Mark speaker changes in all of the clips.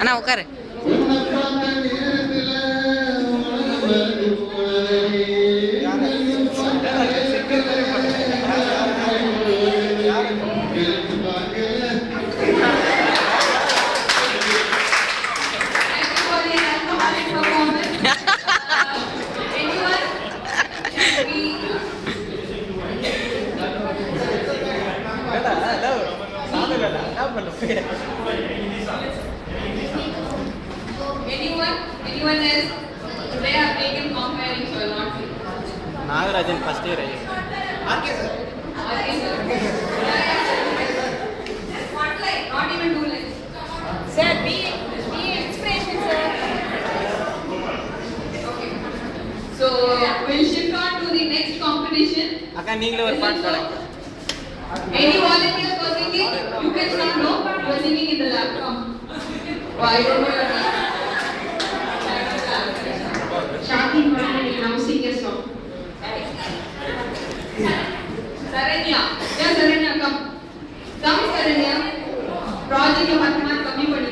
Speaker 1: அண்ணா உட்காரு.
Speaker 2: Anyone else? Today I have taken comparing, so I will not say.
Speaker 3: Nagarajan first year.
Speaker 2: Okay, sir. One line, not even two lines. Sir, be inspiration, sir. Okay. So we'll shift on to the next competition.
Speaker 3: Akka, நீங்களே ஒரு பாட்டு பாடுங்க.
Speaker 2: Any volunteers for singing? You can start. No, you are singing in the lab. Come. Oh, I don't know your name. Shaki Marani, now sing a song. Saranya. Yeah, Saranya, come. Come, Saranya. Project you have not come here.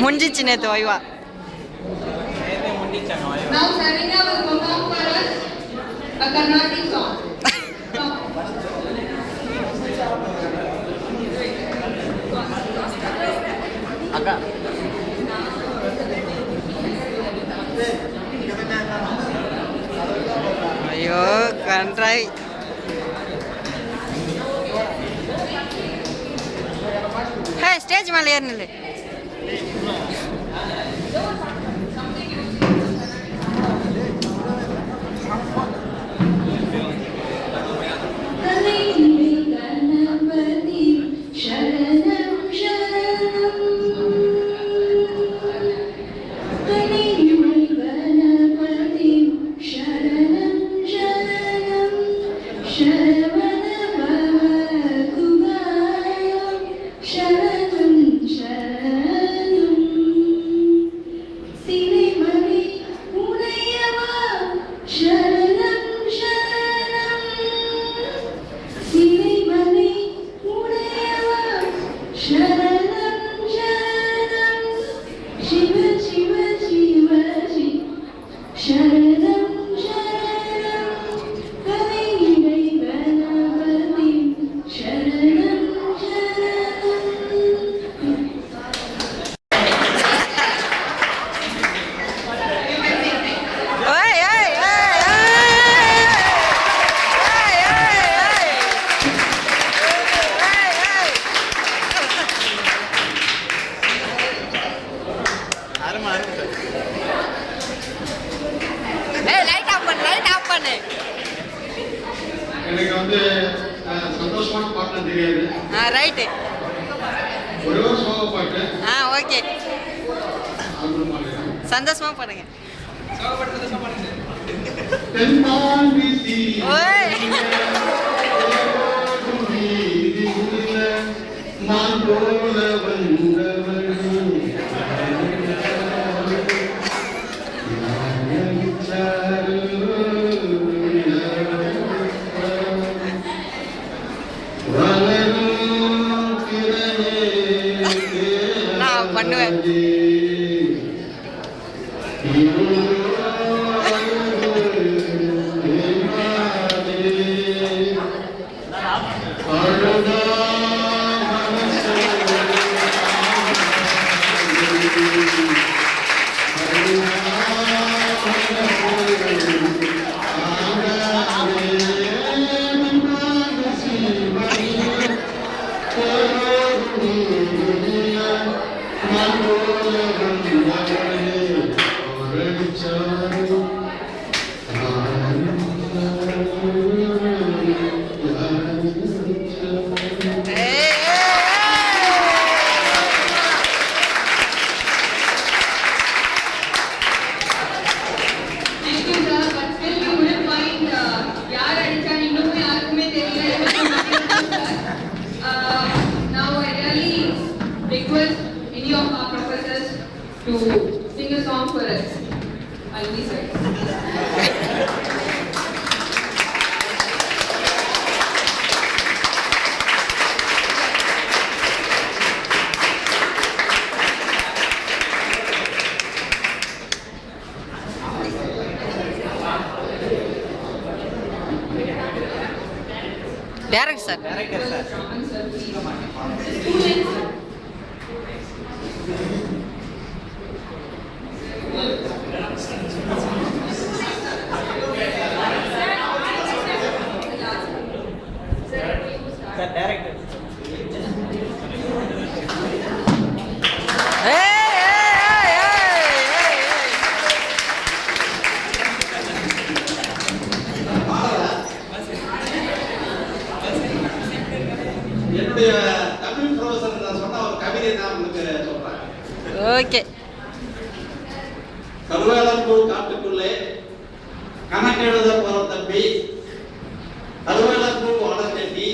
Speaker 1: முடிஞ்சிச்சு நேற்று வைவா.
Speaker 2: Now Saranya will perform for us a Carnatic song.
Speaker 3: Akka.
Speaker 1: ஐயோ கன்றாய். ஹே stage மேலே ஏறினு.
Speaker 4: எனக்கு வந்து சந்தோஷமான பாட்டு தெரியாது.
Speaker 1: Right.
Speaker 4: ஒரே ஒரு சோக பாட்டு.
Speaker 1: ஓகே. சந்தோஷமா பாடுங்க.
Speaker 4: நான் போல வந்தவள்
Speaker 1: நான் பண்ணுவேன்.
Speaker 2: Request any of our professors to sing a song for us. I'll be sorry.
Speaker 1: Sir.
Speaker 3: Director sir.
Speaker 2: Raman sir, please. Just 2 lines, sir.
Speaker 3: Sir director.
Speaker 4: என்னுடைய தமிழ் ப்ரொஃபசர் நான் சொன்ன ஒரு கவிதை தான் உங்களுக்கு சொல்றேன்.
Speaker 1: ஓகே.
Speaker 4: கருவேலம்பூர் காட்டுக்குள்ளே கணக்கெழுத போற தம்பி, கருவேலம்பூர் வளர்க்கட்டி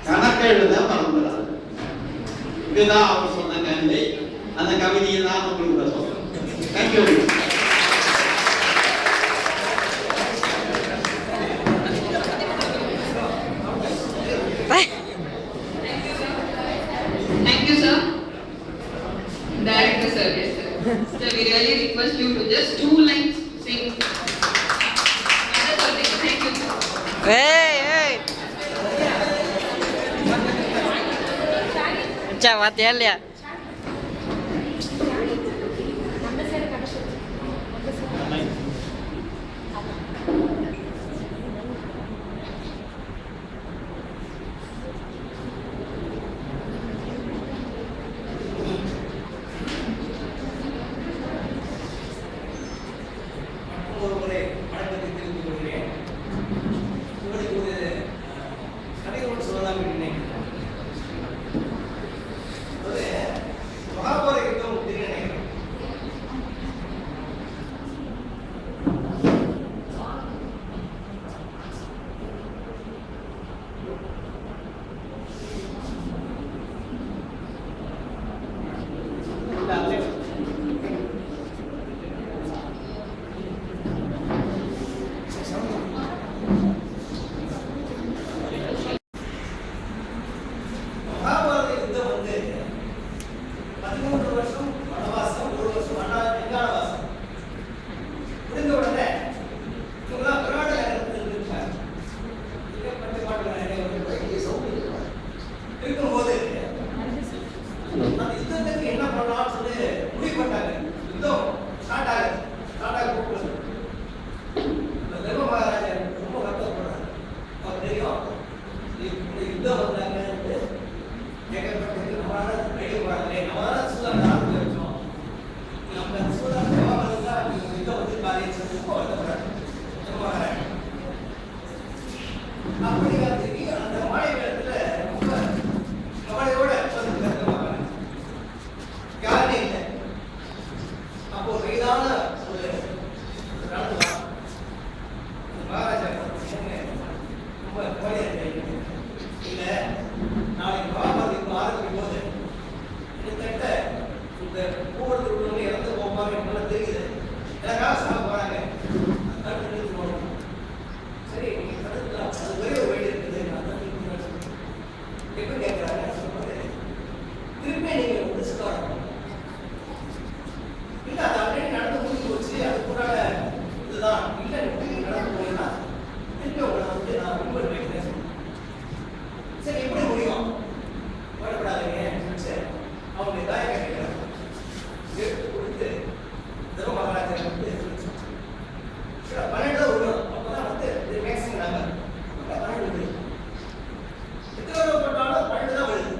Speaker 4: கணக்கெழுத மறந்துடாது. இதுதான் அவர் சொன்ன கவிதை. அந்த கவிதையை தான் உங்களுக்கு சொல்றேன். Thank you.
Speaker 2: Thank you, sir. Director sir, yes, sir. Sir, we really request you to just 2 lines sing. That's all. Thank you, sir.
Speaker 1: அச்சா பார்த்தியா இல்லையா?
Speaker 5: ஒரு முறை வணக்கத்தை தெரிவித்துக் கொள்கிறேன். உங்களுக்கு ஒரு கதை ஒன்று சொல்லலாம் என்று நினைக்கிறேன். ஒரு மகாபாரத யுத்தம் தெரியும். மகாபாரத யுத்தம் வந்து 13 வருஷம் வனவாசம், 1 வருஷம் விஞ்ஞானவாசம் முடிந்த உடனே இவங்களாம் விராட நகரத்தில் இருக்காங்க. இருக்கும்போது அந்த யுத்தத்துக்கு என்ன பண்ணலாம்னு சொல்லி முடிவு பண்ணாங்க. யுத்தம் ஸ்டார்ட் ஆக கூப்பிடுறது. தர்ம மகாராஜா ரொம்ப வருத்தப்படுறாரு. அவர் தெரியும் இப்படி யுத்தம் வந்தாங்க கேட்கப்பட்டது. நம்மளால ரெடி பண்ணாங்களே, நம்மளால சூழல் ஆரம்பிச்சு வச்சோம். நம்ம சூழல் தேவைப்படுறது தான் யுத்தம் வந்து பாதியை சொல்லி ரொம்ப வருத்தப்படுறாரு தர்ம மகாராஜா. அப்படி வந்து அந்த மழை வேளத்துல ரொம்ப கவலையோட உட்கார்ந்து தர்ம மகாராஜா. யாருமே இல்லை. அப்போ ஒரு வயதான ஒரு நடந்து வா மகாராஜா ரொம்ப கவலையா இருக்கு. இல்ல நாளைக்கு மகாபாரத யுத்தம் ஆரம்பிக்கும் போது கிட்டத்தட்ட இந்த கூவத்தில் உள்ளவங்க இறந்து போப்பாங்க நல்லா தெரியுது. எனக்காக சாக போறாங்க. தடுத்து நிறுத்தி போகணும். சரி நீங்க தடுக்கலாம். அது ஒரே ஒரு வழி இருக்குது. நான் தடுத்து எப்படி கேட்கிறாங்க சொல்லும்போது திருப்பி நீங்க முடிச்சுட்டு வரணும். இல்ல அது ஆல்ரெடி நடந்து முடிஞ்சு போச்சு. அதுக்குள்ளால இதுதான் இல்ல நீங்க நடந்து போனீங்கன்னா திருப்பி உங்களை வந்து நான் ரொம்ப வைக்கிறேன். சரி எப்படி முடியும்? வரப்படாதீங்க. சரி அவங்க தாயை கேட்கிறாங்க. எடுத்து கொடுத்து தர்ம மகாராஜா வந்து 12 விடும். அப்பதான் வந்து மேக்ஸிமம் நாங்க 12 விடும். எத்தனை ரூபா போட்டாலும் 12 தான் வருது.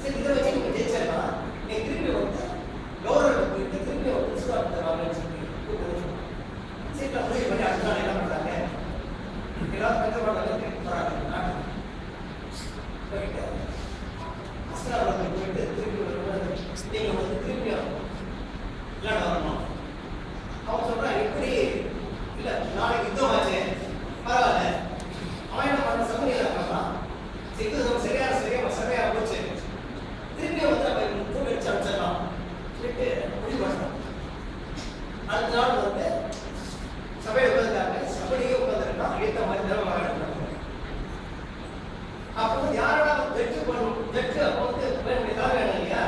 Speaker 5: சரி இதை வச்சு நீங்க ஜெயிச்சிடலாம். நீங்க திருப்பி வந்து கவர்மெண்ட் போயிட்டு திருப்பி வந்து சுதாரணை வாங்கன்னு சொல்லி கூப்பிடுவோம். சரி நான் முடிவு பண்ணி அடுத்த நாள் என்ன பண்றாங்க? எல்லாரும் பஞ்சபாண்டங்கள் போறாங்க நாட்டுக்கு. போயிட்டு அஸ்திராபுரத்துக்கு போயிட்டு திருப்பி வரும்போது நீங்க வந்து திருப்பி விளையாட வரணும். அவன் சொல்றான் எப்படி இல்ல நாளைக்கு யுத்தம் ஆச்சு பரவாயில்ல. அவன் என்ன பண்ண சமநிலை பண்ணலாம். யுத்தம் சரியா போச்சு. திருப்பி வந்து நம்ம தூக்கி வச்சு அனுப்பிச்சிடலாம் சொல்லிட்டு முடிவு பண்ணோம். அடுத்த நாள் வந்து சபையை உட்காந்துட்டாங்க. சபையே உட்காந்துருக்கான். ஏற்ற மாதிரி தர்மமாக அப்போ வந்து யாரோட வெற்றி பண்ணும் வெற்றி அப்போ வந்து வேணும் இல்லையா?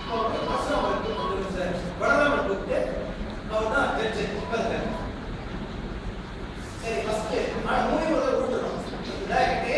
Speaker 5: அவன் வந்து பரசுராமன் வடராமன் கூப்பிட்டு அவர் தான் ஜட்ஜு உட்காந்துருக்காங்க. சரி ஃபர்ஸ்ட் நான் மூவி முதல்ல கூப்பிட்டுறோம். டேரக்டே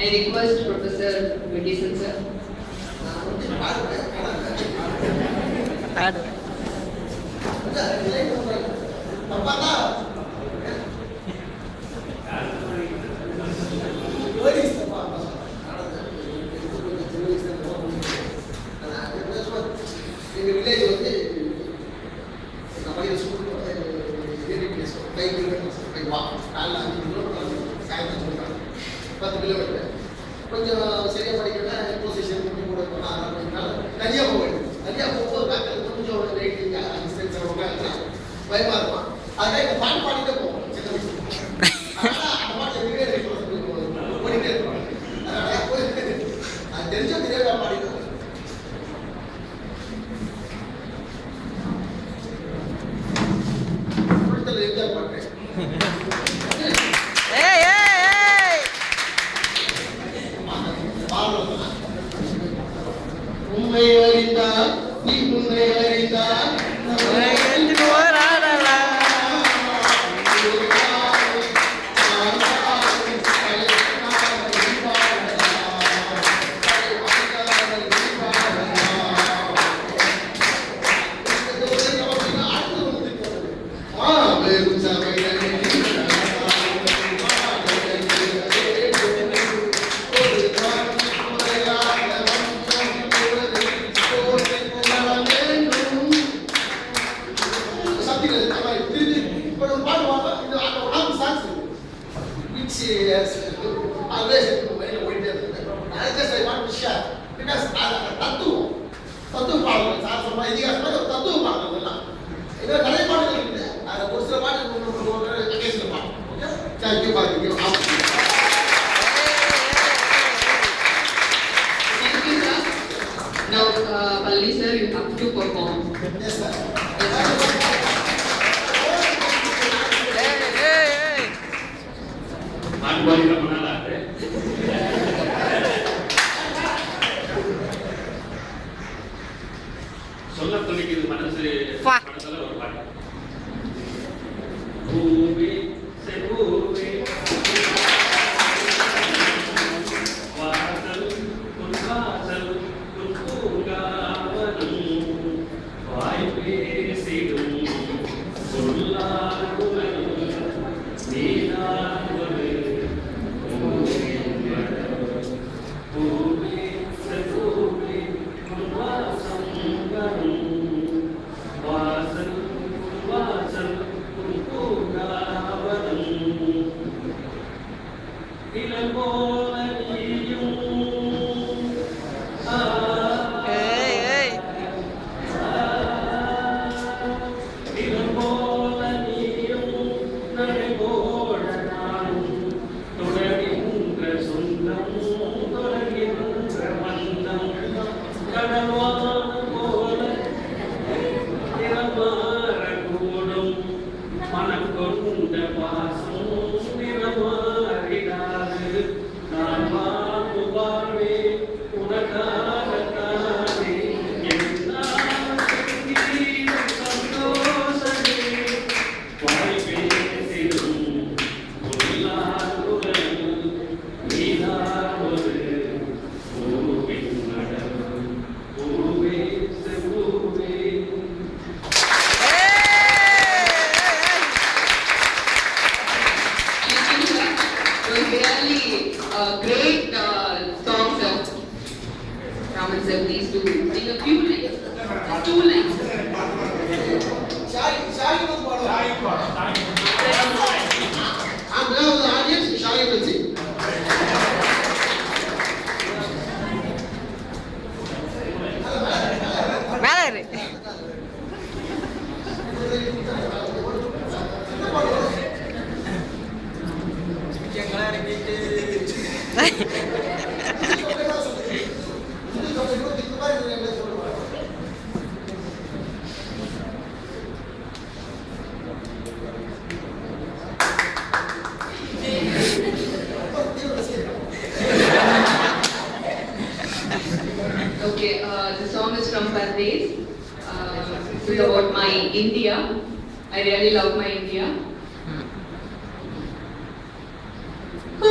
Speaker 2: I request Professor Vidyasan sir.
Speaker 1: ஆடு
Speaker 5: எங்க வில்லேஜ் வந்து நம்ம ஸ்கூல் 5 கிலோமீட்டர் வா காலைல 5 கிலோமீட்டர் சாயந்தரம் சொல்றாங்க 10 கிலோமீட்டர் கொஞ்சம் சரியா படிக்கணும்னா பொசிஷன் கூட போனால் தனியாக போக வேண்டும் தனியாக போகும்போது மக்கள் கொஞ்சம் வெயிட்டிங் டிஸ்டன்ஸ் பயமா இருக்கும் அதனால இந்த பாட்டு பாடிட்டே போவோம் சின்ன வயசு அந்த பாட்டு ஓடிட்டே இருப்பாங்க அதனால அது தெரிஞ்சோ தெரியாத பாடிட்டு என்ஜாய் பண்றேன்
Speaker 1: ஏய் ஏய் ஏய்
Speaker 5: உண்மை அறிந்தால் நீ உண்மை அறிந்தால்
Speaker 1: எதுக்கு போறாடா Thank you, buddy.
Speaker 2: Thank you, sir. Now, Palli sir, you have to perform.
Speaker 5: Yes, sir.
Speaker 1: ஏய் ஏய் ஏய்
Speaker 6: பாட்டு ரொம்ப நல்லா இருக்கு. சொல்ல துணிக்குது மனசு
Speaker 1: பா.
Speaker 6: படத்துல ஒரு பாட்டு. பூவே செம்பூவே வாசல் உன் வாசல் உன் பூங்காவனம் வாய் பேசிடும் சொல்லால் குரல் நீதான் ஒரு பூவின் மலர். பூவே செம்பூவே உன் வாசம் வரும் வாசல் உன் வாசல் உன் பூங்காவனம் இளங்கோல நீயும்
Speaker 1: ஏய் ஏய்
Speaker 6: இளங்கோல நீயும் நடைபோட நானும் தொடர்கின்ற சொந்தம் தொடர்கின்ற மந்தம் கடல்வான போல நிறமாறக்கூடும் மனம் கொண்ட பாசம் நிறமாறிடாது நான் வாழ்வு வாழ்வே உனக்காகத்தானே என்னால் சந்தோஷமே வாய் பேசிடும் சொல்லால் குரல் நீதான் ஒரு பூவின் மடல் பூவே செம்பூவே
Speaker 2: Thank you, sir. It was really a great song, sir. Raman sir, please do sing a few lines. Just 2 lines.
Speaker 5: Shall you I'm now the audience. Shall you sing?
Speaker 1: மேலே இரு
Speaker 2: Okay, the song is from Pardesh. It's about my India. I really love my India. Oh,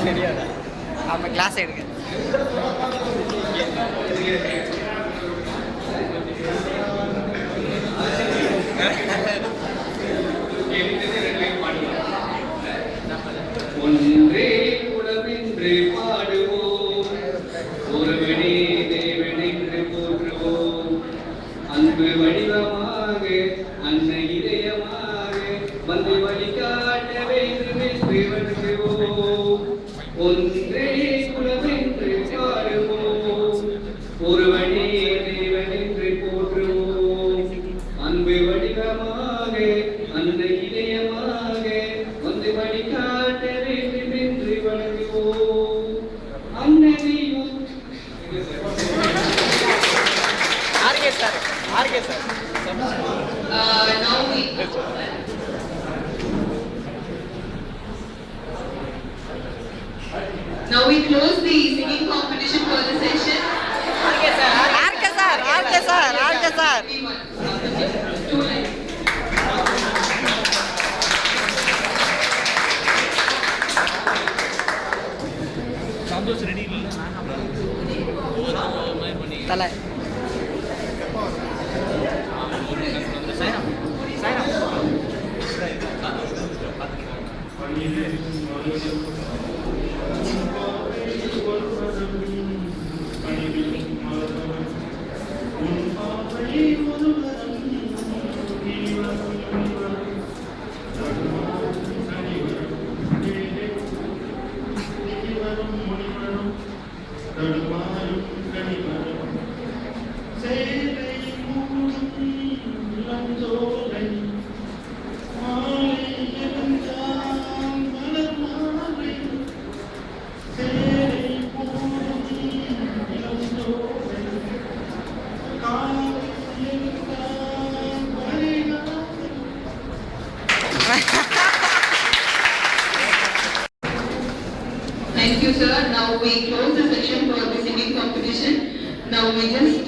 Speaker 3: தெரியாதா?
Speaker 1: அப்போ class எடுக்க
Speaker 6: ஒன்றே குலமென்று பாடுவோம், ஒருவனே தேவனென்று போற்றுவோம். அன்பு வடிவமாக அன்னை இதயமாக வந்து வழிகாட்ட வேண்டும் என்று வணங்குவோம். ஒன்றே குலமென்று பாடுவோம், ஒருவனே தேவனென்று போற்றுவோம். அன்பு வடிவமாக அன்னை இதயமாக வந்து வழிகாட்ட வேண்டும் என்று வணங்குவோம். அன்னையும்
Speaker 3: RK sir, RK sir.
Speaker 2: Now we close the singing competition for the session.
Speaker 1: RK sir RK sir RK sir RK sir
Speaker 2: Two lines.
Speaker 1: தலை
Speaker 2: Thank you, sir. Now we close the session for the singing competition. Now we just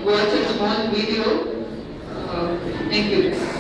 Speaker 2: watch a small video. Thank you.